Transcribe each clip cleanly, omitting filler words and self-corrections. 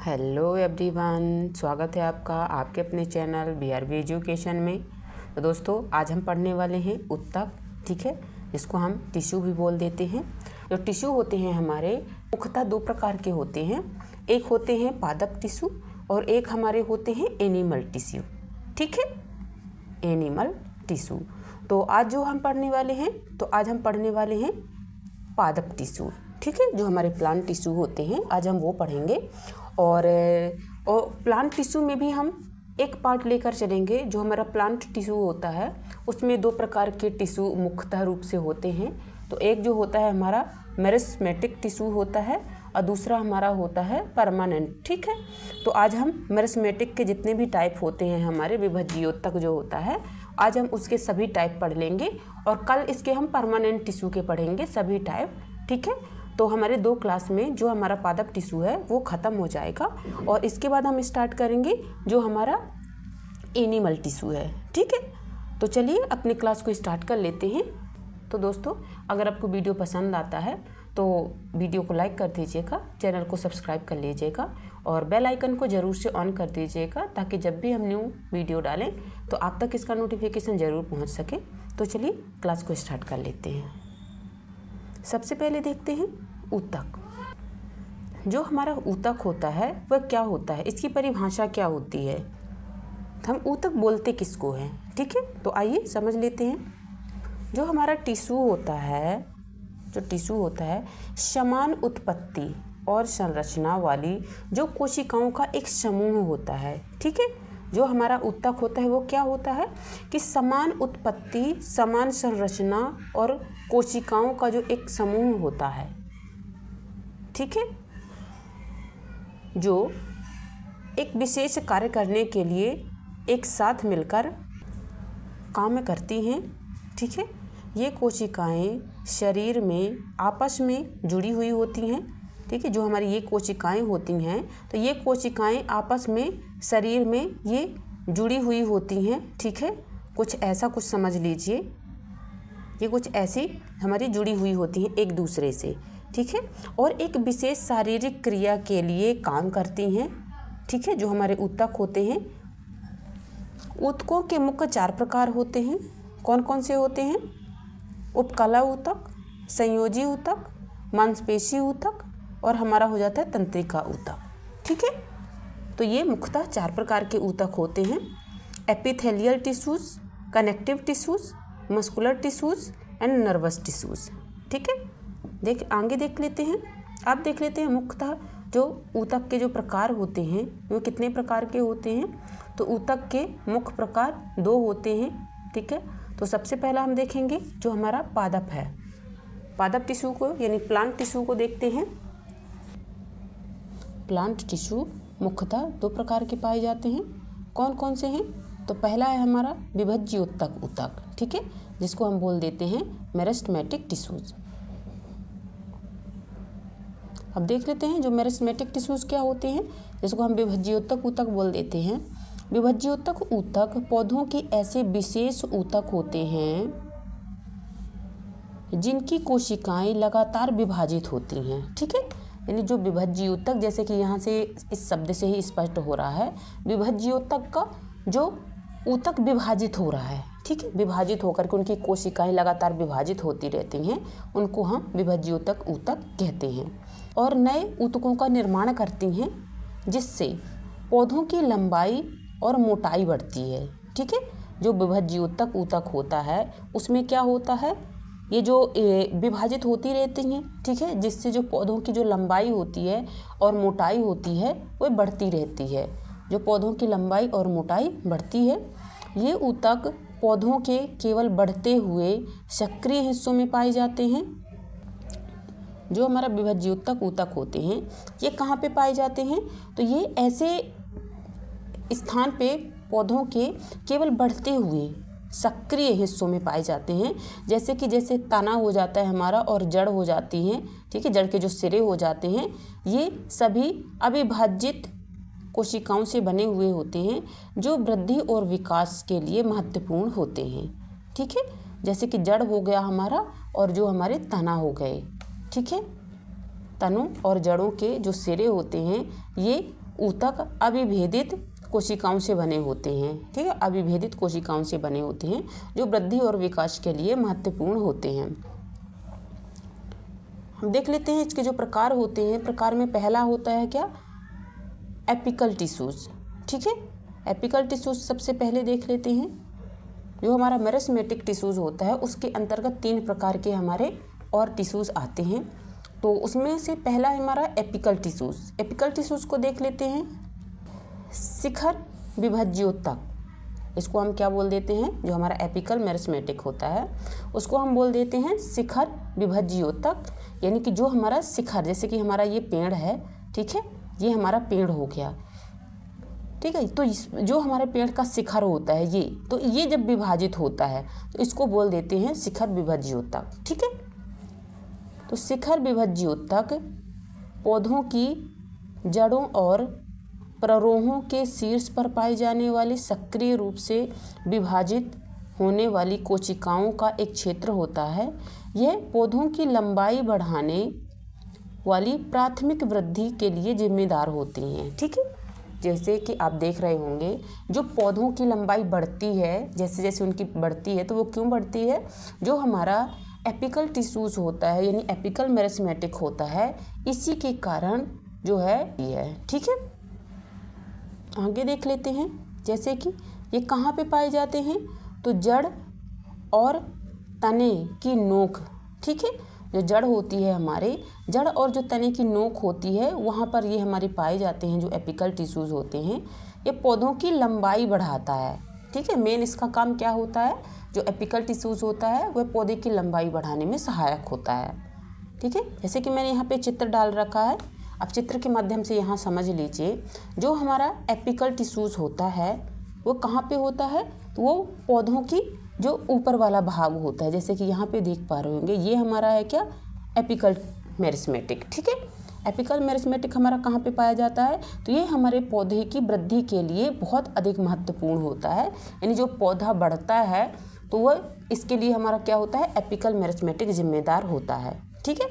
Hello everyone, स्वागत है आपका आपके अपने चैनल BRB एजुकेशन में। तो दोस्तों, आज हम पढ़ने वाले हैं उत्तक, ठीक है, जिसको हम टिश्यू भी बोल देते हैं। जो टिश्यू होते हैं हमारे मुख्यतः दो प्रकार के होते हैं। एक होते हैं पादप टिश्यू और एक हमारे होते हैं एनिमल टिश्यू, ठीक है, एनिमल टिश्यू। तो आज जो हम पढ़ने वाले हैं, तो आज हम पढ़ने वाले हैं पादप टिश्यू, ठीक है, जो हमारे प्लांट टिश्यू होते हैं, आज हम वो पढ़ेंगे। और प्लांट टिश्यू में भी हम एक पार्ट लेकर चलेंगे। जो हमारा प्लांट टिश्यू होता है उसमें दो प्रकार के टिश्यू मुख्यतः रूप से होते हैं। तो एक जो होता है हमारा मेरिस्टेमेटिक टिश्यू होता है और दूसरा हमारा होता है परमानेंट, ठीक है। तो आज हम मेरिस्टेमेटिक के जितने भी टाइप होते हैं हमारे विभज्योतक जो होता है, आज हम उसके सभी टाइप पढ़ लेंगे और कल इसके हम परमानेंट टिश्यू के पढ़ेंगे सभी टाइप, ठीक है। तो हमारे 2 क्लास में जो हमारा पादप टिश्यू है वो ख़त्म हो जाएगा और इसके बाद हम स्टार्ट करेंगे जो हमारा एनिमल टिश्यू है, ठीक है। तो चलिए अपनी क्लास को स्टार्ट कर लेते हैं। तो दोस्तों, अगर आपको वीडियो पसंद आता है तो वीडियो को लाइक कर दीजिएगा, चैनल को सब्सक्राइब कर लीजिएगा और बेल आइकन को ज़रूर से ऑन कर दीजिएगा ताकि जब भी हम न्यू वीडियो डालें तो आप तक इसका नोटिफिकेशन ज़रूर पहुँच सके। तो चलिए क्लास को स्टार्ट कर लेते हैं। सबसे पहले देखते हैं ऊतक। जो हमारा ऊतक होता है वह क्या होता है, इसकी परिभाषा क्या होती है, हम ऊतक बोलते किसको हैं, ठीक है। तो आइए समझ लेते हैं। जो हमारा टिश्यू होता है, जो टिश्यू होता है समान उत्पत्ति और संरचना वाली जो कोशिकाओं का एक समूह होता है, ठीक है। जो हमारा ऊतक होता है वो क्या होता है कि समान उत्पत्ति, समान संरचना और कोशिकाओं का जो एक समूह होता है, ठीक है, जो एक विशेष कार्य करने के लिए एक साथ मिलकर काम करती हैं, ठीक है। ये कोशिकाएं शरीर में आपस में जुड़ी हुई होती हैं, ठीक है। जो हमारी ये कोशिकाएं होती हैं तो ये कोशिकाएं आपस में शरीर में ये जुड़ी हुई होती हैं, ठीक है। कुछ ऐसा कुछ समझ लीजिए, ये कुछ ऐसी हमारी जुड़ी हुई होती हैं एक दूसरे से, ठीक है, और एक विशेष शारीरिक क्रिया के लिए काम करती हैं, ठीक है। जो हमारे ऊतक होते हैं, ऊतकों के मुख्य 4 प्रकार होते हैं। कौन कौन से होते हैं? उपकला ऊतक, संयोजी ऊतक, मांसपेशी ऊतक और हमारा हो जाता है तंत्रिका ऊतक, ठीक है। तो ये मुख्यतः 4 प्रकार के ऊतक होते हैं। Epithelial tissues, connective tissues, muscular tissues and nervous tissues, ठीक है। आगे देख लेते हैं। अब देख लेते हैं मुख्यतः जो ऊतक के जो प्रकार होते हैं वो कितने प्रकार के होते हैं। तो ऊतक के मुख्य प्रकार 2 होते हैं, ठीक है। तो सबसे पहला हम देखेंगे जो हमारा पादप है, पादप टिश्यू को यानी प्लांट टिश्यू को देखते हैं। प्लांट टिश्यू मुख्यतः 2 प्रकार के पाए जाते हैं। कौन कौन से हैं? तो पहला है हमारा विभज्योतक ऊतक, ठीक है, जिसको हम बोल देते हैं मेरिस्टेमेटिक टिश्यूज। अब देख लेते हैं जो मेरिस्टेमेटिक टिश्यूज क्या होते हैं, जिसको हम विभज्योतक ऊतक बोल देते हैं। विभज्योतक ऊतक पौधों के ऐसे विशेष ऊतक होते हैं जिनकी कोशिकाएं लगातार विभाजित होती हैं, ठीक है। यानी जो विभज्योतक, जैसे कि यहाँ से इस शब्द से ही स्पष्ट हो रहा है, विभज्योतक का जो ऊतक विभाजित हो रहा है, ठीक है, विभाजित होकर के उनकी कोशिकाएं लगातार विभाजित होती रहती हैं, उनको हम विभज्योतक ऊतक कहते हैं और नए ऊतकों का निर्माण करती हैं जिससे पौधों की लंबाई और मोटाई बढ़ती है, ठीक है। जो विभज्योतक ऊतक होता है उसमें क्या होता है, ये जो विभाजित होती रहती हैं, ठीक है, जिससे जो पौधों की जो लंबाई होती है और मोटाई होती है वो बढ़ती रहती है। जो पौधों की लंबाई और मोटाई बढ़ती है, ये ऊतक पौधों के केवल बढ़ते हुए सक्रिय हिस्सों में पाए जाते हैं। जो हमारा विभज्योतक ऊतक होते हैं ये कहाँ पे पाए जाते हैं? तो ये ऐसे स्थान पे पौधों के केवल बढ़ते हुए सक्रिय हिस्सों में पाए जाते हैं, जैसे तना हो जाता है हमारा और जड़ हो जाती हैं, ठीक है, जड़ के जो सिरे हो जाते हैं, ये सभी अविभाजित कोशिकाओं से बने हुए होते हैं जो वृद्धि और विकास के लिए महत्वपूर्ण होते हैं, ठीक है। जैसे कि जड़ हो गया हमारा और जो हमारे तना हो गए, ठीक है। तनों और जड़ों के जो सिरे होते हैं ये ऊतक अविभेदित कोशिकाओं से बने होते हैं। ठीक है, अविभेदित कोशिकाओं से बने होते हैं जो वृद्धि और विकास के लिए महत्वपूर्ण होते हैं। हम देख लेते हैं इसके जो प्रकार होते हैं। प्रकार में पहला होता है क्या, एपिकल टिश्यूज। ठीक है, एपिकल टिश्यूज सबसे पहले देख लेते हैं। जो हमारा मेरिस्मेटिक टिश्यूज होता है उसके अंतर्गत 3 प्रकार के हमारे और टिश्यूज आते हैं। तो उसमें से पहला है हमारा एपिकल टिश्यूज। एपिकल टिश्यूज को देख लेते हैं। शिखर विभज्योतक, इसको हम क्या बोल देते हैं, जो हमारा एपिकल मेरिस्मेटिक होता है उसको हम बोल देते हैं शिखर विभज्योतक। यानी कि जो हमारा शिखर, जैसे कि हमारा ये पेड़ है, ठीक है, ये हमारा पेड़ हो गया, ठीक है, तो जो हमारे पेड़ का शिखर होता है ये, तो ये जब विभाजित होता है तो इसको बोल देते हैं शिखर विभज्योतक। ठीक है, तो शिखर विभज्योतक पौधों की जड़ों और प्ररोहों के शीर्ष पर पाई जाने वाली सक्रिय रूप से विभाजित होने वाली कोशिकाओं का एक क्षेत्र होता है। यह पौधों की लंबाई बढ़ाने वाली प्राथमिक वृद्धि के लिए जिम्मेदार होती हैं। ठीक है, जैसे कि आप देख रहे होंगे जो पौधों की लंबाई बढ़ती है, जैसे जैसे उनकी बढ़ती है, तो वो क्यों बढ़ती है, जो हमारा एपिकल टिश्यूज होता है यानी एपिकल मेरिस्मेटिक होता है, इसी के कारण जो है ये है। ठीक है, आगे देख लेते हैं। जैसे कि ये कहाँ पे पाए जाते हैं, तो जड़ और तने की नोक। ठीक है, जो जड़ होती है हमारे, जड़ और जो तने की नोक होती है वहाँ पर ये हमारे पाए जाते हैं। जो एपिकल टिश्यूज होते हैं ये पौधों की लंबाई बढ़ाता है। ठीक है, मेन इसका काम क्या होता है, जो एपिकल टिश्यूज होता है वह पौधे की लंबाई बढ़ाने में सहायक होता है। ठीक है, जैसे कि मैंने यहाँ पे चित्र डाल रखा है, अब चित्र के माध्यम से यहाँ समझ लीजिए। जो हमारा एपिकल टिश्यूज होता है वो कहाँ पे होता है, तो वो पौधों की जो ऊपर वाला भाग होता है, जैसे कि यहाँ पे देख पा रहे होंगे, ये हमारा है क्या, एपिकल मेरिस्मेटिक। ठीक है, एपिकल मेरिस्मेटिक हमारा कहाँ पे पाया जाता है, तो ये हमारे पौधे की वृद्धि के लिए बहुत अधिक महत्वपूर्ण होता है। यानी जो पौधा बढ़ता है तो वह इसके लिए हमारा क्या होता है, एपिकल मेरिस्मेटिक जिम्मेदार होता है। ठीक है,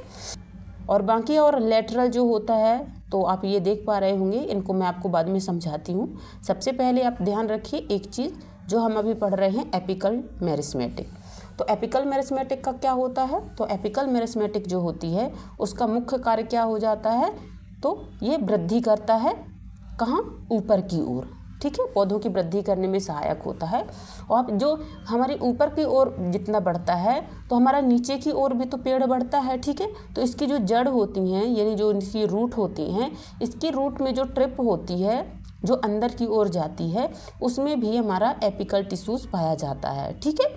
और बाकी और लेटरल जो होता है तो आप ये देख पा रहे होंगे, इनको मैं आपको बाद में समझाती हूँ। सबसे पहले आप ध्यान रखिए एक चीज़, जो हम अभी पढ़ रहे हैं एपिकल मेरिस्मेटिक। तो एपिकल मेरिस्मेटिक का क्या होता है, तो एपिकल मेरिस्मेटिक जो होती है उसका मुख्य कार्य क्या हो जाता है, तो ये वृद्धि करता है कहाँ, ऊपर की ओर। ठीक है, पौधों की वृद्धि करने में सहायक होता है। और जो हमारे ऊपर की ओर जितना बढ़ता है तो हमारा नीचे की ओर भी तो पेड़ बढ़ता है। ठीक है, तो इसकी जो जड़ होती हैं यानी जो इसकी रूट होती हैं, इसकी रूट में जो ट्रिप होती है जो अंदर की ओर जाती है, उसमें भी हमारा एपिकल टिश्यूज पाया जाता है। ठीक है,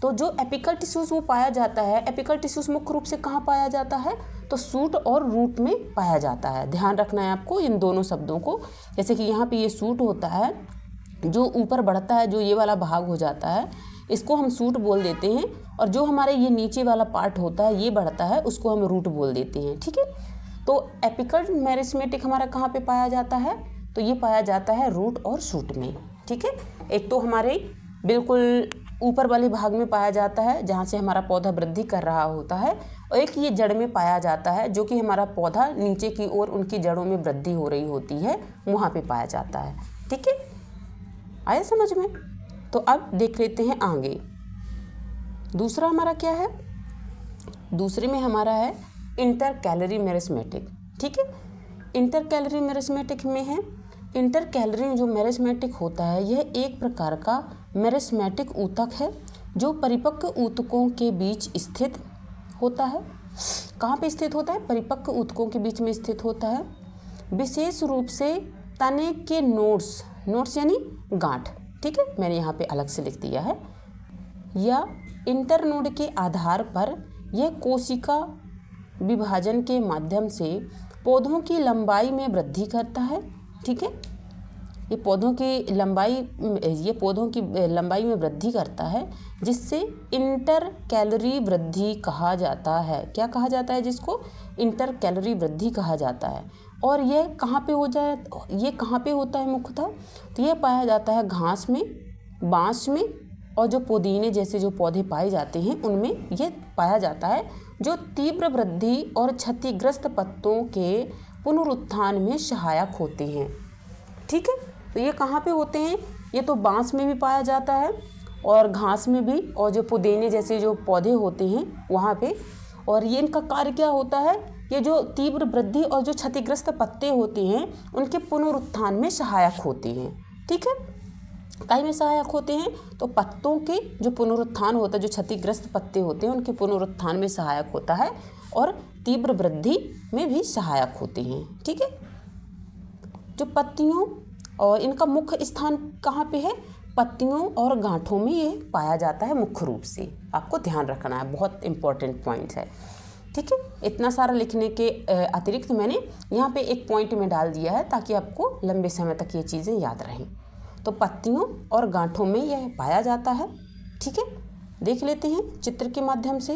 तो जो एपिकल टिश्यूज वो पाया जाता है, एपिकल टिश्यूज मुख्य रूप से कहाँ पाया जाता है, तो सूट और रूट में पाया जाता है। ध्यान रखना है आपको इन दोनों शब्दों को। जैसे कि यहाँ पे ये सूट होता है, जो ऊपर बढ़ता है, जो ये वाला भाग हो जाता है, इसको हम सूट बोल देते हैं, और जो हमारे ये नीचे वाला पार्ट होता है, ये बढ़ता है, उसको हम रूट बोल देते हैं। ठीक है, तो एपिकल मेरिस्मेटिक हमारा कहाँ पे पाया जाता है, तो ये पाया जाता है रूट और शूट में। ठीक है, एक तो हमारे बिल्कुल ऊपर वाले भाग में पाया जाता है जहाँ से हमारा पौधा वृद्धि कर रहा होता है, और एक ये जड़ में पाया जाता है जो कि हमारा पौधा नीचे की ओर उनकी जड़ों में वृद्धि हो रही होती है, वहाँ पे पाया जाता है। ठीक है, आया समझ में। तो अब देख लेते हैं आगे। दूसरा हमारा क्या है, दूसरे में हमारा है इंटरकैलरी मेरिस्मेटिक। ठीक है, इंटरकैलरी मेरिस्मेटिक में है, इंटरकैलरी जो मेरिस्मेटिक होता है यह एक प्रकार का मेरिस्मेटिक ऊतक है जो परिपक्व ऊतकों के बीच स्थित होता है। कहाँ पे स्थित होता है, परिपक्व ऊतकों के बीच में स्थित होता है। विशेष रूप से तने के नोड्स यानी गांठ। ठीक है, मैंने यहाँ पे अलग से लिख दिया है। या इंटरनोड के आधार पर यह कोशिका विभाजन के माध्यम से पौधों की लंबाई में वृद्धि करता है। ठीक है, ये पौधों की लंबाई में वृद्धि करता है, जिससे इंटरकैलरी वृद्धि कहा जाता है। क्या कहा जाता है, जिसको इंटरकैलरी वृद्धि कहा जाता है। और यह कहाँ पे होता है मुख्यतः, तो यह पाया जाता है घास में, बाँस में, और जो पुदीने जैसे जो पौधे पाए जाते हैं उनमें यह पाया जाता है, जो तीव्र वृद्धि और क्षतिग्रस्त पत्तों के पुनरुत्थान में सहायक होते हैं। ठीक है। तो ये कहाँ पे होते हैं? ये तो बांस में भी पाया जाता है और घास में भी, और जो पुदीने जैसे जो पौधे होते हैं वहाँ पे। और ये इनका कार्य क्या होता है? ये जो तीव्र वृद्धि और जो क्षतिग्रस्त पत्ते होते हैं उनके पुनरुत्थान में सहायक होते हैं। ठीक है, काहे में सहायक होते हैं? तो पत्तों के जो पुनरुत्थान होता है, जो क्षतिग्रस्त पत्ते होते हैं उनके पुनरुत्थान में सहायक होता है और तीव्र वृद्धि में भी सहायक होते हैं। ठीक है। जो पत्तियों और इनका मुख्य स्थान कहाँ पे है? पत्तियों और गांठों में ये पाया जाता है मुख्य रूप से। आपको ध्यान रखना है, बहुत इंपॉर्टेंट पॉइंट है। ठीक है, इतना सारा लिखने के अतिरिक्त मैंने यहाँ पे एक पॉइंट में डाल दिया है ताकि आपको लंबे समय तक ये चीज़ें याद रहें। तो पत्तियों और गांठों में यह पाया जाता है। ठीक है, देख लेते हैं चित्र के माध्यम से।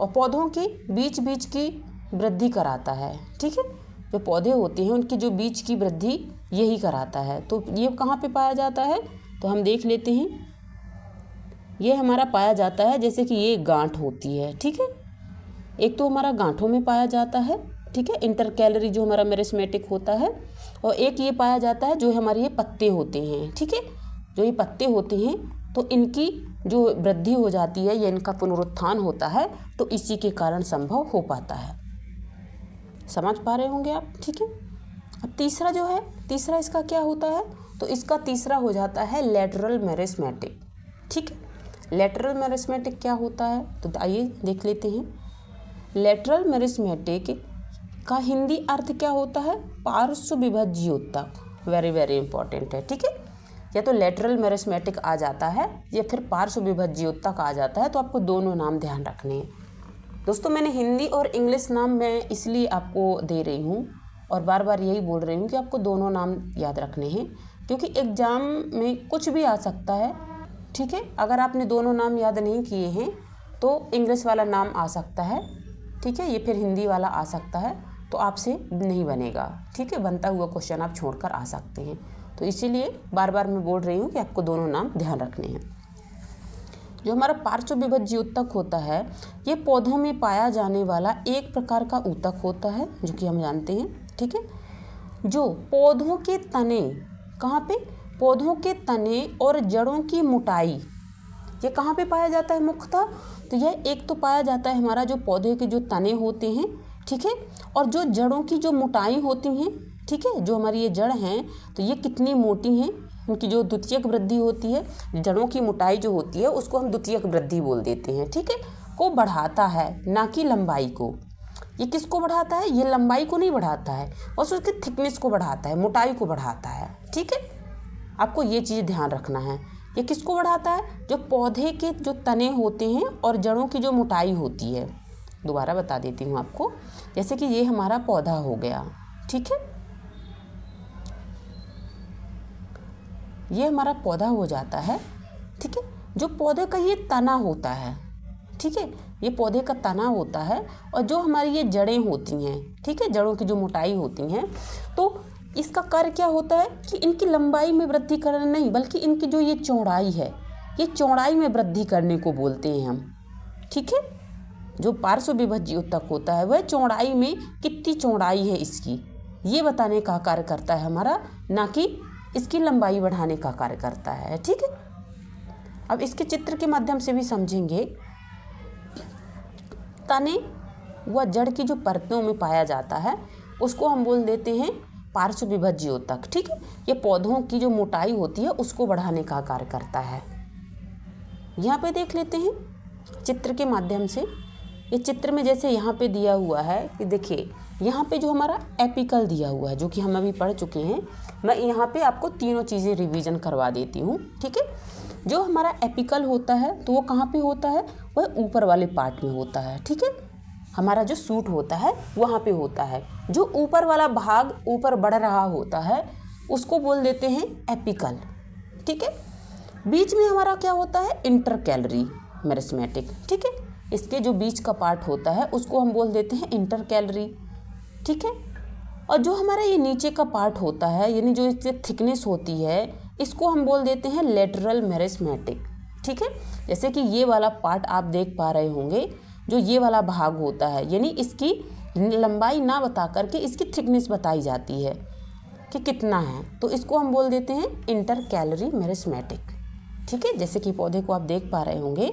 और पौधों के बीच बीच की वृद्धि कराता है। ठीक है, जो पौधे होते हैं उनके जो बीच की वृद्धि यही कराता है। तो ये कहाँ पे पाया जाता है? तो हम देख लेते हैं। ये हमारा पाया जाता है, जैसे कि ये गांठ होती है। ठीक है, एक तो हमारा गांठों में पाया जाता है। ठीक है, इंटरकैलरी जो हमारा मेरिस्मेटिक होता है। और एक ये पाया जाता है जो हमारे ये पत्ते होते हैं। ठीक है, जो ये पत्ते होते हैं तो इनकी जो वृद्धि हो जाती है या इनका पुनरुत्थान होता है तो इसी के कारण संभव हो पाता है। समझ पा रहे होंगे आप? ठीक है। अब तीसरा जो है, तीसरा इसका क्या होता है? तो इसका तीसरा हो जाता है लेटरल मेरिस्मेटिक। ठीक है, लेटरल मेरिस्मेटिक क्या होता है? तो आइए देख लेते हैं। लेटरल मेरिस्मेटिक का हिंदी अर्थ क्या होता है? पार्श्व विभज्योतक। वेरी वेरी इंपॉर्टेंट है। ठीक है, या तो लेटरल मेरिस्मेटिक आ जाता है या फिर पार्श्व विभज्योतक आ जाता है। तो आपको दोनों नाम ध्यान रखने हैं। दोस्तों, मैंने हिंदी और इंग्लिश नाम मैं इसलिए आपको दे रही हूँ और बार बार यही बोल रही हूँ कि आपको दोनों नाम याद रखने हैं, क्योंकि एग्ज़ाम में कुछ भी आ सकता है। ठीक है, अगर आपने दोनों नाम याद नहीं किए हैं तो इंग्लिश वाला नाम आ सकता है। ठीक है, ये फिर हिंदी वाला आ सकता है, तो आपसे नहीं बनेगा। ठीक है, बनता हुआ क्वेश्चन आप छोड़कर आ सकते हैं। तो इसीलिए बार बार मैं बोल रही हूँ कि आपको दोनों नाम ध्यान रखने हैं। जो हमारा पार्श्व विभज्योतक होता है, ये पौधों में पाया जाने वाला एक प्रकार का ऊतक होता है, जो कि हम जानते हैं। ठीक है, जो पौधों के तने, कहाँ पे? पौधों के तने और जड़ों की मोटाई, ये कहाँ पे पाया जाता है मुख्यतः? तो यह एक तो पाया जाता है हमारा जो पौधे के जो तने होते हैं। ठीक है, और जो जड़ों की जो मोटाई होती हैं। ठीक है, जो हमारी ये जड़ हैं तो ये कितनी मोटी हैं, उनकी जो द्वितीयक वृद्धि होती है, जड़ों की मोटाई जो होती है उसको हम द्वितीयक वृद्धि बोल देते हैं। ठीक है, को बढ़ाता है, ना कि लंबाई को। ये किसको बढ़ाता है? ये लंबाई को नहीं बढ़ाता है, बस उसकी थिकनेस को बढ़ाता है, मोटाई को बढ़ाता है। ठीक है, आपको ये चीज़ ध्यान रखना है। ये किसको बढ़ाता है? जो पौधे के जो तने होते हैं और जड़ों की जो मोटाई होती है। दोबारा बता देती हूँ आपको, जैसे कि ये हमारा पौधा हो गया। ठीक है, ये हमारा पौधा हो जाता है। ठीक है, जो पौधे का ये तना होता है। ठीक है, ये पौधे का तना होता है और जो हमारी ये जड़ें होती हैं। ठीक है, जड़ों की जो मोटाई होती हैं, तो इसका कार्य क्या होता है कि इनकी लंबाई में वृद्धि करना नहीं, बल्कि इनकी जो ये चौड़ाई है, ये चौड़ाई में वृद्धि करने को बोलते हैं हम। ठीक है, जो पार्श्व विभज्योतक होता है वह चौड़ाई में कितनी चौड़ाई है इसकी, ये बताने का कार्य करता है हमारा, ना कि इसकी लंबाई बढ़ाने का कार्य करता है। ठीक है, अब इसके चित्र के माध्यम से भी समझेंगे। तने व जड़ की जो परतों में पाया जाता है उसको हम बोल देते हैं पार्श्व विभज्योतक। ठीक है, ये पौधों की जो मोटाई होती है उसको बढ़ाने का कार्य करता है। यहाँ पे देख लेते हैं चित्र के माध्यम से। ये चित्र में जैसे यहाँ पे दिया हुआ है कि देखिए, यहाँ पे जो हमारा एपिकल दिया हुआ है, जो कि हम अभी पढ़ चुके हैं। मैं यहाँ पे आपको तीनों चीज़ें रिवीजन करवा देती हूँ। ठीक है, जो हमारा एपिकल होता है तो वो कहाँ पे होता है? वह ऊपर वाले पार्ट में होता है। ठीक है, हमारा जो सूट होता है वहाँ पे होता है। जो ऊपर वाला भाग ऊपर बढ़ रहा होता है उसको बोल देते हैं एपिकल। ठीक है, बीच में हमारा क्या होता है? Intercalary meristematic. ठीक है, इसके जो बीच का पार्ट होता है उसको हम बोल देते हैं इंटरकैलरी। ठीक है, और जो हमारा ये नीचे का पार्ट होता है, यानी जो इसकी थिकनेस होती है, इसको हम बोल देते हैं लेटरल मेरिस्मेटिक। ठीक है, जैसे कि ये वाला पार्ट आप देख पा रहे होंगे, जो ये वाला भाग होता है, यानी इसकी लंबाई ना बता करके इसकी थिकनेस बताई जाती है। कि कितना है, तो इसको हम बोल देते हैं इंटर कैलोरी मेरिस्मेटिक। ठीक है, जैसे कि पौधे को आप देख पा रहे होंगे,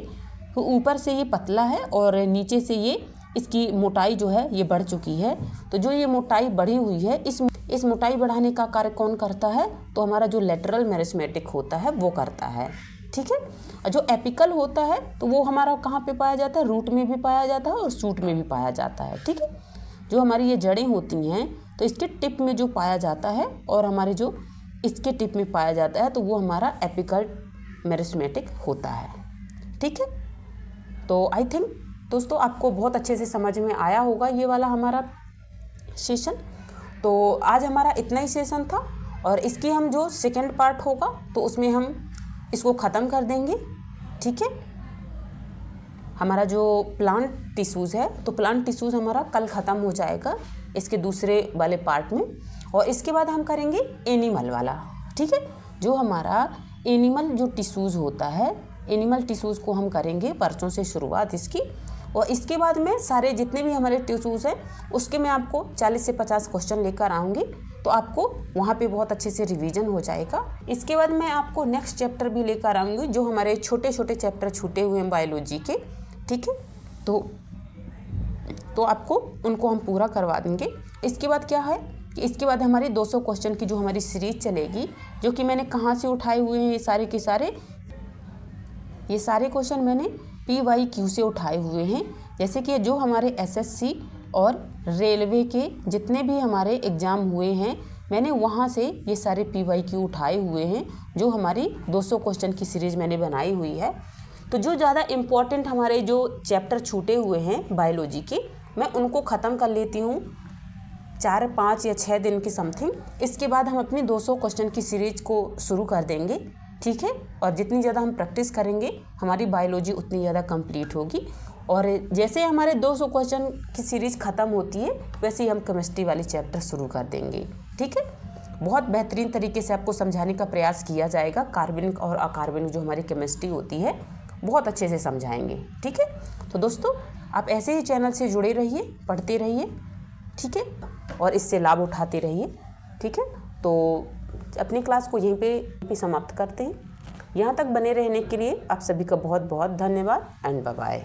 तो ऊपर से ये पतला है और नीचे से ये इसकी मोटाई जो है ये बढ़ चुकी है। तो जो ये मोटाई बढ़ी हुई है, इस मोटाई बढ़ाने का कार्य कौन करता है? तो हमारा जो लेटरल मेरिस्मेटिक होता है वो करता है। ठीक है, और जो एपिकल होता है तो वो हमारा कहाँ पे पाया जाता है? रूट में भी पाया जाता है और शूट में भी पाया जाता है। ठीक है, जो हमारी ये जड़ें होती हैं तो इसके टिप में जो पाया जाता है और हमारे जो इसके टिप में पाया जाता है तो वो हमारा एपिकल मेरिस्मेटिक होता है। ठीक है, तो आई थिंक दोस्तों आपको बहुत अच्छे से समझ में आया होगा ये वाला हमारा सेशन। तो आज हमारा इतना ही सेशन था और इसकी हम जो सेकंड पार्ट होगा तो उसमें हम इसको ख़त्म कर देंगे। ठीक है, हमारा जो प्लांट टिश्यूज़ है तो प्लांट टिश्यूज़ हमारा कल ख़त्म हो जाएगा इसके दूसरे वाले पार्ट में, और इसके बाद हम करेंगे एनिमल वाला। ठीक है, जो हमारा एनिमल जो टिश्यूज़ होता है, एनिमल टिश्यूज़ को हम करेंगे परसों से शुरुआत इसकी, और इसके बाद में सारे जितने भी हमारे टिश्यूज़ हैं उसके मैं आपको 40 से 50 क्वेश्चन लेकर आऊँगी, तो आपको वहाँ पे बहुत अच्छे से रिवीजन हो जाएगा। इसके बाद मैं आपको नेक्स्ट चैप्टर भी लेकर आऊँगी, जो हमारे छोटे छोटे चैप्टर छूटे हुए हैं बायोलॉजी के। ठीक है, तो आपको उनको हम पूरा करवा देंगे। इसके बाद क्या है कि इसके बाद हमारी 200 क्वेश्चन की जो हमारी सीरीज चलेगी, जो कि मैंने कहाँ से उठाए हुए हैं ये सारे के सारे, ये सारे क्वेश्चन मैंने PYQ से उठाए हुए हैं। जैसे कि जो हमारे SSC और रेलवे के जितने भी हमारे एग्ज़ाम हुए हैं, मैंने वहाँ से ये सारे PYQ उठाए हुए हैं, जो हमारी 200 क्वेश्चन की सीरीज़ मैंने बनाई हुई है। तो जो ज़्यादा इम्पॉर्टेंट हमारे जो चैप्टर छूटे हुए हैं बायोलॉजी के, मैं उनको ख़त्म कर लेती हूँ 4, 5 या 6 दिन के समथिंग। इसके बाद हम अपनी 200 क्वेश्चन की सीरीज़ को शुरू कर देंगे। ठीक है, और जितनी ज़्यादा हम प्रैक्टिस करेंगे हमारी बायोलॉजी उतनी ज़्यादा कंप्लीट होगी। और जैसे हमारे 200 क्वेश्चन की सीरीज़ ख़त्म होती है वैसे ही हम केमिस्ट्री वाली चैप्टर शुरू कर देंगे। ठीक है, बहुत बेहतरीन तरीके से आपको समझाने का प्रयास किया जाएगा। कार्बनिक और अकार्बनिक जो हमारी केमिस्ट्री होती है बहुत अच्छे से समझाएंगे। ठीक है, तो दोस्तों आप ऐसे ही चैनल से जुड़े रहिए, पढ़ते रहिए। ठीक है, और इससे लाभ उठाते रहिए। ठीक है, तो अपनी क्लास को यहीं पे समाप्त करते हैं। यहाँ तक बने रहने के लिए आप सभी का बहुत बहुत धन्यवाद एंड बाय बाय।